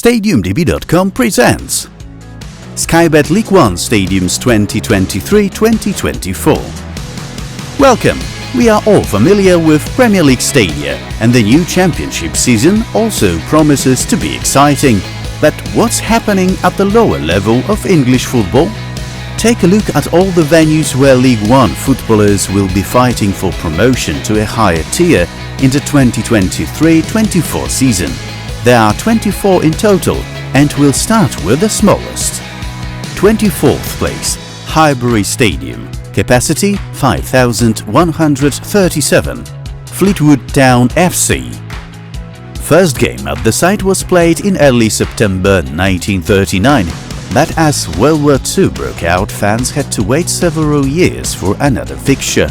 StadiumDB.com presents Skybet League One Stadiums 2023-2024. Welcome! We are all familiar with Premier League stadia, and the new Championship season also promises to be exciting. But what's happening at the lower level of English football? Take a look at all the venues where League One footballers will be fighting for promotion to a higher tier in the 2023-24 season. There are 24 in total, and we'll start with the smallest. 24th place, Highbury Stadium. Capacity 5,137. Fleetwood Town FC. First game at the site was played in early September 1939, but as World War II broke out, fans had to wait several years for another fixture.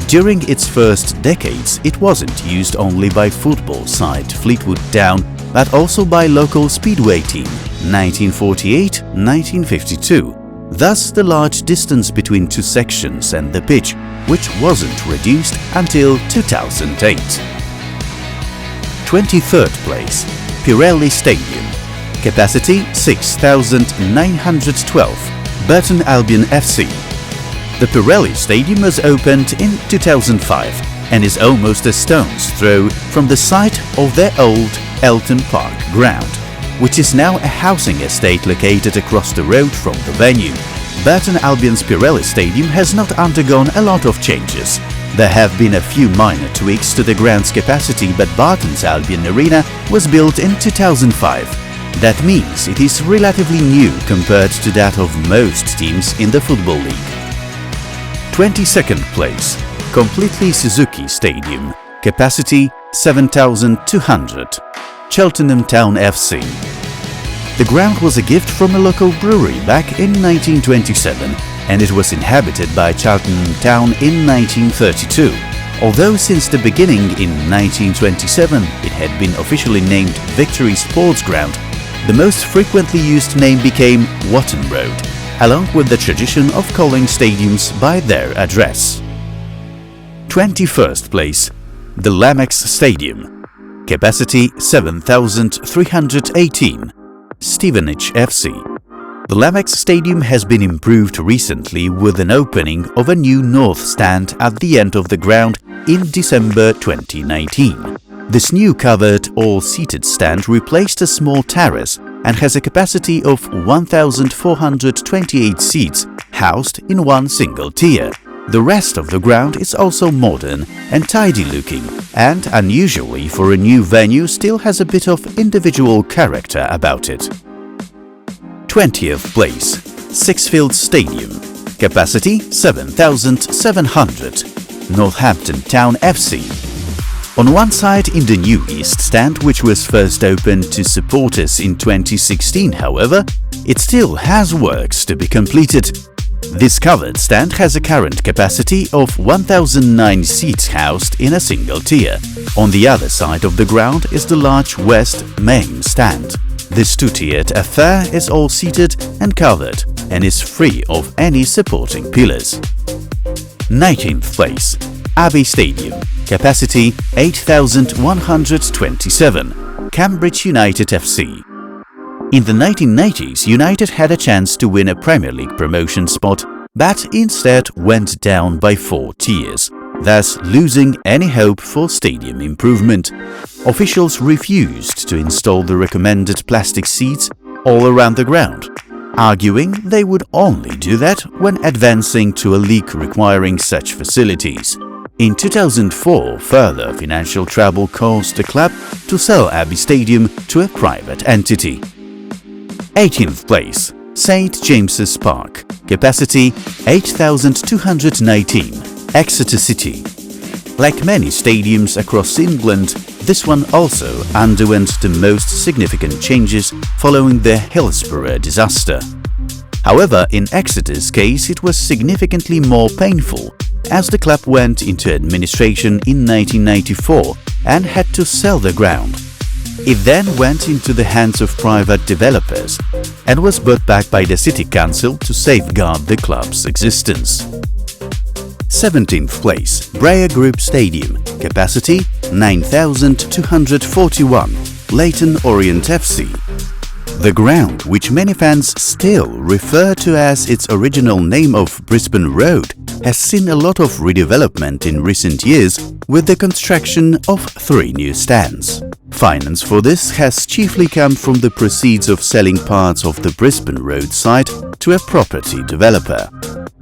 During its first decades, it wasn't used only by football side Fleetwood Town, but also by local speedway team 1948-1952. Thus the large distance between two sections and the pitch, which wasn't reduced until 2008. 23rd place, Pirelli Stadium. Capacity 6,912. Burton Albion FC. The Pirelli Stadium was opened in 2005 and is almost a stone's throw from the site of their old Elton Park ground, which is now a housing estate located across the road from the venue. Burton Albion's Pirelli Stadium has not undergone a lot of changes. There have been a few minor tweaks to the ground's capacity, but Burton's Albion Arena was built in 2005. That means it is relatively new compared to that of most teams in the Football League. 22nd place, Completely-Suzuki Stadium. Capacity 7,200. Cheltenham Town FC. The ground was a gift from a local brewery back in 1927, and it was inhabited by Cheltenham Town in 1932. Although since the beginning in 1927 it had been officially named Victory Sports Ground, the most frequently used name became Wotton Road, along with the tradition of calling stadiums by their address. 21st place, the Lamex Stadium. Capacity 7,318. Stevenage FC. The Lamex Stadium has been improved recently with an opening of a new north stand at the end of the ground in December 2019. This new covered all-seated stand replaced a small terrace and has a capacity of 1,428 seats housed in one single tier. The rest of the ground is also modern and tidy-looking, and unusually for a new venue still has a bit of individual character about it. 20th place, Sixfields Stadium. Capacity 7,700. Northampton Town FC. On one side in the new East Stand, which was first opened to supporters in 2016, however, it still has works to be completed. This covered stand has a current capacity of 1,009 seats housed in a single tier. On the other side of the ground is the large West main stand. This two-tiered affair is all-seated and covered and is free of any supporting pillars. 19th place, Abbey Stadium. Capacity 8,127. Cambridge United FC. In the 1990s, United had a chance to win a Premier League promotion spot, but instead went down by 4 tiers, thus losing any hope for stadium improvement. Officials refused to install the recommended plastic seats all around the ground, arguing they would only do that when advancing to a league requiring such facilities. In 2004, further financial trouble caused the club to sell Abbey Stadium to a private entity. 18th place, St. James's Park. Capacity 8,219. Exeter City. Like many stadiums across England, this one also underwent the most significant changes following the Hillsborough disaster. However, in Exeter's case, it was significantly more painful, as the club went into administration in 1994 and had to sell the ground. It then went into the hands of private developers and was bought back by the City Council to safeguard the club's existence. 17th place, Breyer Group Stadium. Capacity 9,241. Leyton Orient FC. The ground, which many fans still refer to as its original name of Brisbane Road, has seen a lot of redevelopment in recent years with the construction of 3 new stands. Finance for this has chiefly come from the proceeds of selling parts of the Brisbane Road site to a property developer.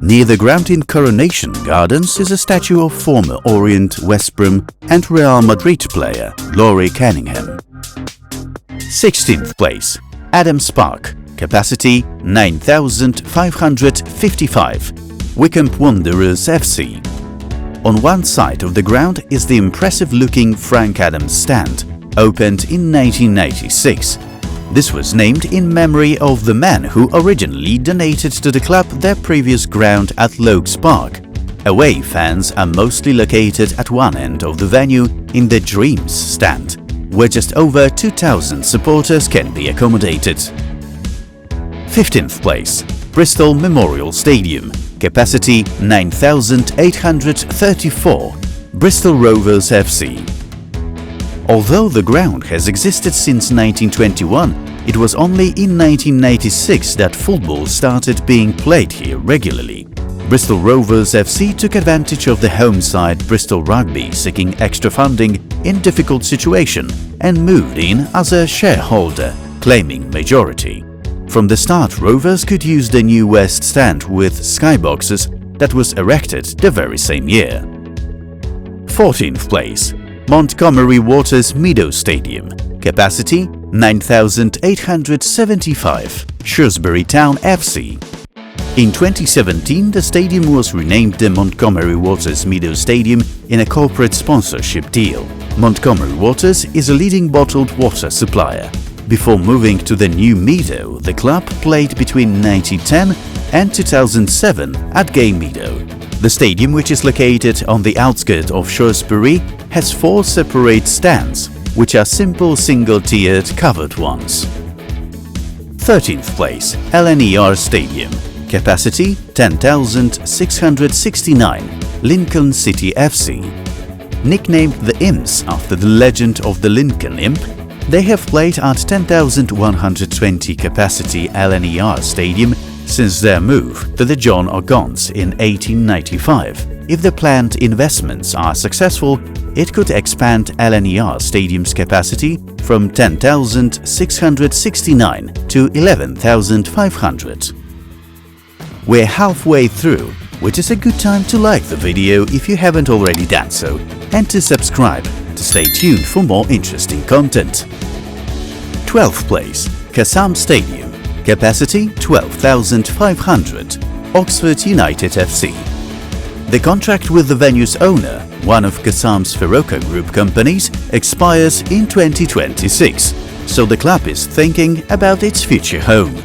Near the ground in Coronation Gardens is a statue of former Orient, West Brom and Real Madrid player Laurie Cunningham. 16th place, Adams Park, capacity 9,555, Wycombe Wanderers FC. On one side of the ground is the impressive-looking Frank Adams stand, opened in 1996. This was named in memory of the man who originally donated to the club their previous ground at Lokes Park. Away fans are mostly located at one end of the venue in the Dreams stand, where just over 2,000 supporters can be accommodated. 15th place, Bristol Memorial Stadium, capacity 9,834, Bristol Rovers FC. Although the ground has existed since 1921, it was only in 1996 that football started being played here regularly. Bristol Rovers FC took advantage of the home side Bristol Rugby seeking extra funding in difficult situation and moved in as a shareholder, claiming majority. From the start, Rovers could use the new West Stand with skyboxes that was erected the very same year. 14th place, Montgomery Waters Meadow Stadium, capacity 9,875, Shrewsbury Town FC. In 2017, the stadium was renamed the Montgomery Waters Meadow Stadium in a corporate sponsorship deal. Montgomery Waters is a leading bottled water supplier. Before moving to the new Meadow, the club played between 1910 and 2007 at Gay Meadow. The stadium, which is located on the outskirts of Shrewsbury, has 4 separate stands, which are simple single-tiered covered ones. 13th place, LNER Stadium, capacity 10,669, Lincoln City FC. Nicknamed the Imps after the legend of the Lincoln Imp, they have played at 10,120 capacity LNER Stadium since their move to the John O'Gons in 1895. If the planned investments are successful, it could expand LNER Stadium's capacity from 10,669 to 11,500. We're halfway through, which is a good time to like the video if you haven't already done so, and to subscribe to stay tuned for more interesting content. 12th place, Kassam Stadium, capacity 12,500, Oxford United FC. The contract with the venue's owner, one of Kassam's Feroca Group companies, expires in 2026, so the club is thinking about its future home.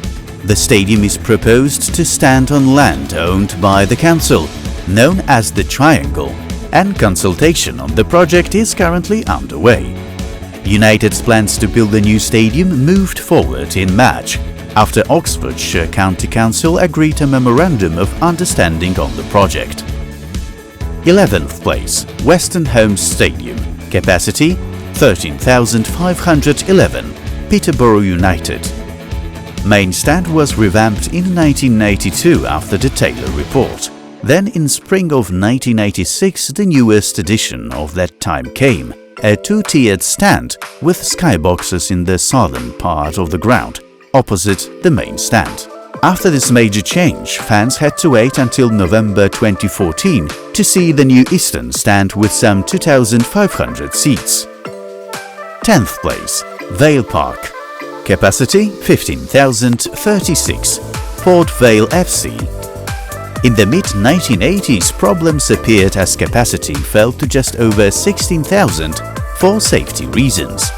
The stadium is proposed to stand on land owned by the council, known as the Triangle, and consultation on the project is currently underway. United's plans to build the new stadium moved forward in March, after Oxfordshire County Council agreed a memorandum of understanding on the project. 11th place, Weston Home Stadium, capacity 13,511, Peterborough United. Main stand was revamped in 1992 after the Taylor Report. Then in spring of 1986 the newest edition of that time came, a 2-tiered stand with skyboxes in the southern part of the ground, opposite the main stand. After this major change, fans had to wait until November 2014 to see the new eastern stand with some 2,500 seats. 10th place, Vale Park, capacity 15,036, Port Vale FC. In the mid-1980s, problems appeared as capacity fell to just over 16,000 for safety reasons.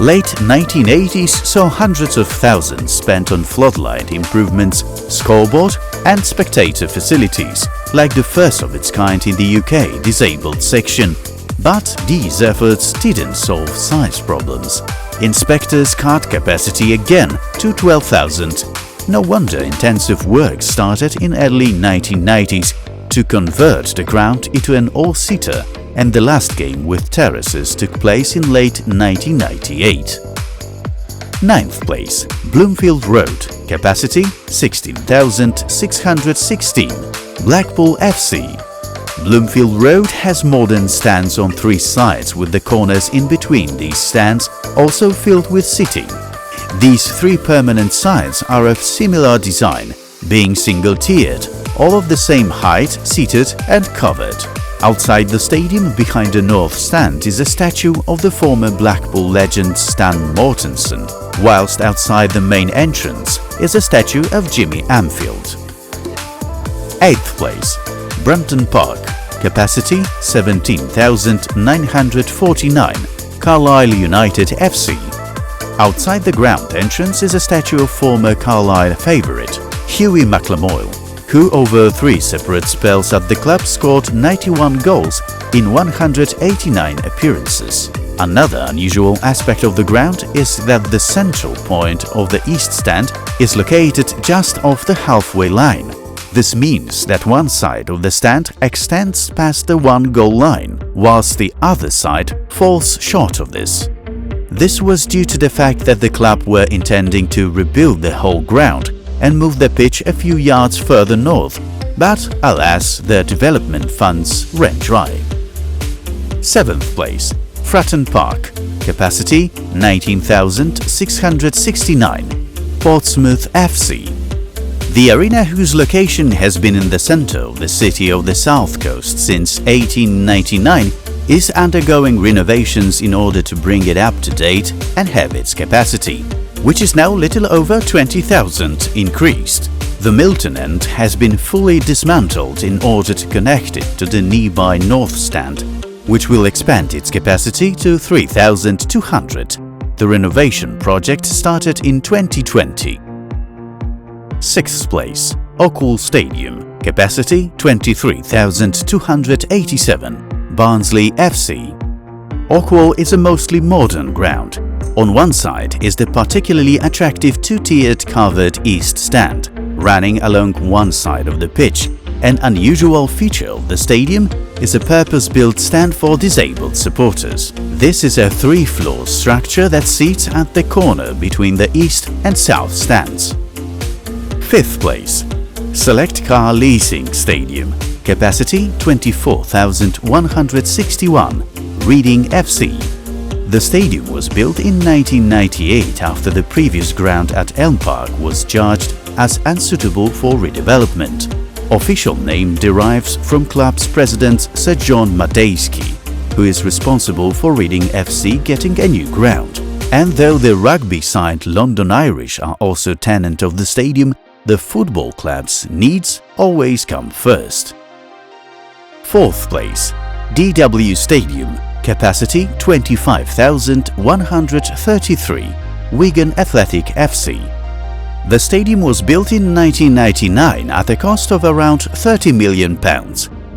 Late 1980s saw hundreds of thousands spent on floodlight improvements, scoreboard and spectator facilities, like the first of its kind in the UK disabled section. But these efforts didn't solve size problems. Inspectors cut capacity again to 12,000. No wonder intensive work started in early 1990s to convert the ground into an all-seater, and the last game with terraces took place in late 1998. 9th place, Bloomfield Road, capacity 16,616, Blackpool FC. Bloomfield Road has modern stands on 3 sides with the corners in between these stands also filled with seating. These 3 permanent sides are of similar design, being single-tiered, all of the same height, seated and covered. Outside the stadium, behind the north stand, is a statue of the former Blackpool legend Stan Mortensen, whilst outside the main entrance is a statue of Jimmy Amfield. 8th place, Brunton Park, capacity 17,949, Carlisle United FC. Outside the ground entrance is a statue of former Carlisle favourite, Hughie McLamoyle, who over 3 separate spells at the club scored 91 goals in 189 appearances. Another unusual aspect of the ground is that the central point of the east stand is located just off the halfway line. This means that one side of the stand extends past the 1-goal line, whilst the other side falls short of this. This was due to the fact that the club were intending to rebuild the whole ground and move the pitch a few yards further north, but alas, the development funds ran dry. 7th place, Fratton Park, capacity 19,669, Portsmouth FC. The arena, whose location has been in the centre of the city of the South Coast since 1899, is undergoing renovations in order to bring it up to date and have its capacity, which is now little over 20,000 increased. The Milton end has been fully dismantled in order to connect it to the nearby North Stand, which will expand its capacity to 3,200. The renovation project started in 2020. 6th place, Oakwell Stadium, capacity 23,287, Barnsley FC. Oakwell is a mostly modern ground. On one side is the particularly attractive 2-tiered covered east stand, running along one side of the pitch. An unusual feature of the stadium is a purpose-built stand for disabled supporters. This is a 3-floor structure that seats at the corner between the east and south stands. 5th place, Select Car Leasing Stadium, capacity 24,161, Reading FC. The stadium was built in 1998 after the previous ground at Elm Park was judged as unsuitable for redevelopment. Official name derives from club's president Sir John Madejski, who is responsible for Reading FC getting a new ground. And though the rugby side London Irish are also tenant of the stadium, the football club's needs always come first. 4th place, DW Stadium, capacity 25,133, Wigan Athletic FC. The stadium was built in 1999 at a cost of around £30 million.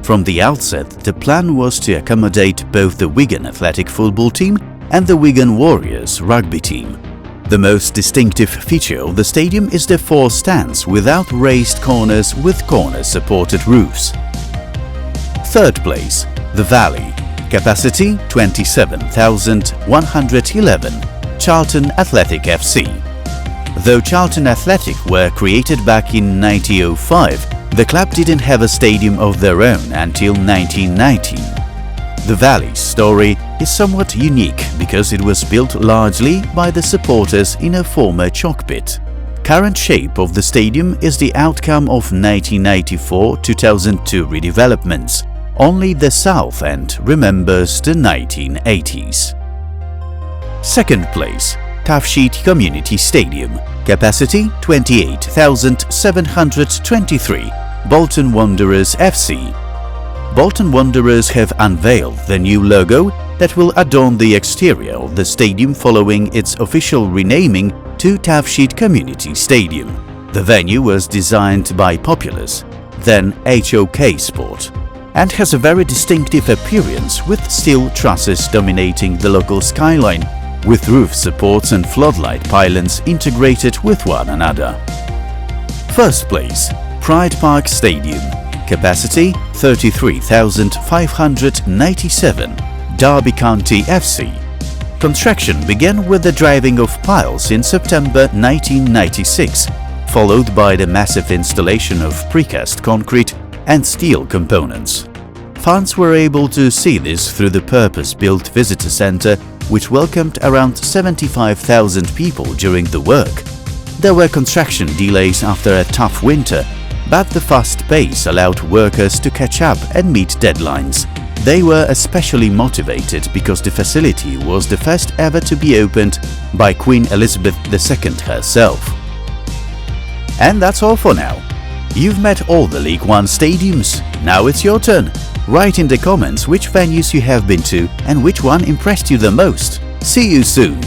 From the outset, the plan was to accommodate both the Wigan Athletic football team and the Wigan Warriors rugby team. The most distinctive feature of the stadium is the 4 stands without raised corners with corner-supported roofs. 3rd place, the Vale, capacity 27,111, Charlton Athletic FC. Though Charlton Athletic were created back in 1905, the club didn't have a stadium of their own until 1990. The Vale's story is somewhat unique because it was built largely by the supporters in a former chalk pit. Current shape of the stadium is the outcome of 1994-2002 redevelopments. Only the south end remembers the 1980s. 2nd place, Tufsheet Community Stadium, capacity 28,723, Bolton Wanderers FC. Bolton Wanderers have unveiled the new logo that will adorn the exterior of the stadium following its official renaming to Tufsheet Community Stadium. The venue was designed by Populous, then HOK Sport, and has a very distinctive appearance with steel trusses dominating the local skyline, with roof supports and floodlight pylons integrated with one another. 1st place, Pride Park Stadium, capacity 33,597, Derby County FC. Construction began with the driving of piles in September 1996, followed by the massive installation of precast concrete and steel components. Fans were able to see this through the purpose-built visitor centre, which welcomed around 75,000 people during the work. There were construction delays after a tough winter, but the fast pace allowed workers to catch up and meet deadlines. They were especially motivated because the facility was the first ever to be opened by Queen Elizabeth II herself. And that's all for now. You've met all the League One stadiums. Now it's your turn. Write in the comments which venues you have been to and which one impressed you the most. See you soon!